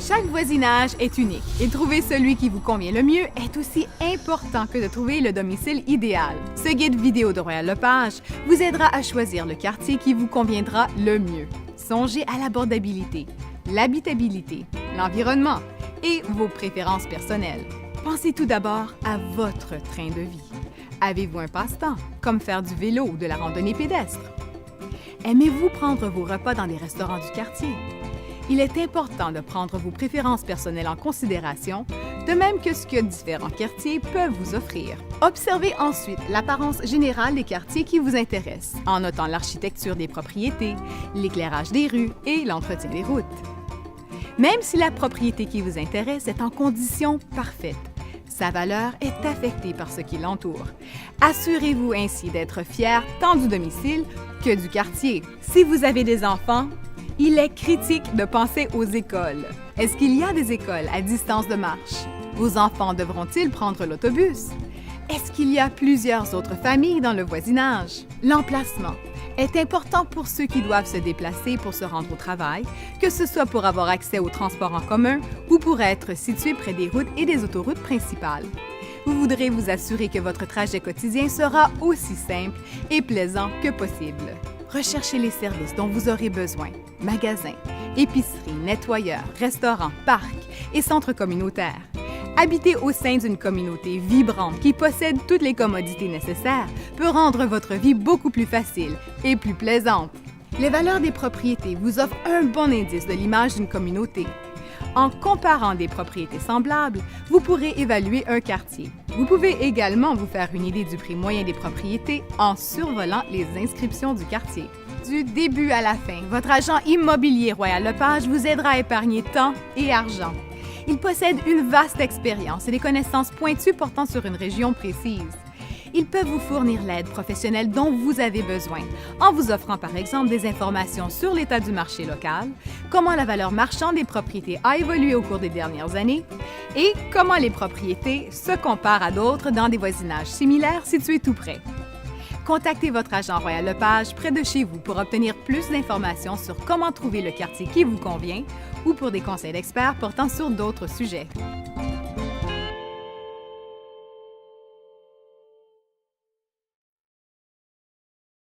Chaque voisinage est unique et trouver celui qui vous convient le mieux est aussi important que de trouver le domicile idéal. Ce guide vidéo de Royal Lepage vous aidera à choisir le quartier qui vous conviendra le mieux. Songez à l'abordabilité, l'habitabilité, l'environnement et vos préférences personnelles. Pensez tout d'abord à votre train de vie. Avez-vous un passe-temps, comme faire du vélo ou de la randonnée pédestre? Aimez-vous prendre vos repas dans des restaurants du quartier? Il est important de prendre vos préférences personnelles en considération, de même que ce que différents quartiers peuvent vous offrir. Observez ensuite l'apparence générale des quartiers qui vous intéressent, en notant l'architecture des propriétés, l'éclairage des rues et l'entretien des routes. Même si la propriété qui vous intéresse est en condition parfaite, sa valeur est affectée par ce qui l'entoure. Assurez-vous ainsi d'être fier tant du domicile que du quartier. Si vous avez des enfants, il est critique de penser aux écoles. Est-ce qu'il y a des écoles à distance de marche? Vos enfants devront-ils prendre l'autobus? Est-ce qu'il y a plusieurs autres familles dans le voisinage? L'emplacement est important pour ceux qui doivent se déplacer pour se rendre au travail, que ce soit pour avoir accès aux transports en commun ou pour être situé près des routes et des autoroutes principales. Vous voudrez vous assurer que votre trajet quotidien sera aussi simple et plaisant que possible. Recherchez les services dont vous aurez besoin: magasins, épiceries, nettoyeurs, restaurants, parcs et centres communautaires. Habiter au sein d'une communauté vibrante qui possède toutes les commodités nécessaires peut rendre votre vie beaucoup plus facile et plus plaisante. Les valeurs des propriétés vous offrent un bon indice de l'image d'une communauté. En comparant des propriétés semblables, vous pourrez évaluer un quartier. Vous pouvez également vous faire une idée du prix moyen des propriétés en survolant les inscriptions du quartier. Du début à la fin, votre agent immobilier Royal Lepage vous aidera à épargner temps et argent. Il possède une vaste expérience et des connaissances pointues portant sur une région précise. Ils peuvent vous fournir l'aide professionnelle dont vous avez besoin, en vous offrant par exemple des informations sur l'état du marché local, comment la valeur marchande des propriétés a évolué au cours des dernières années et comment les propriétés se comparent à d'autres dans des voisinages similaires situés tout près. Contactez votre agent Royal Lepage près de chez vous pour obtenir plus d'informations sur comment trouver le quartier qui vous convient ou pour des conseils d'experts portant sur d'autres sujets.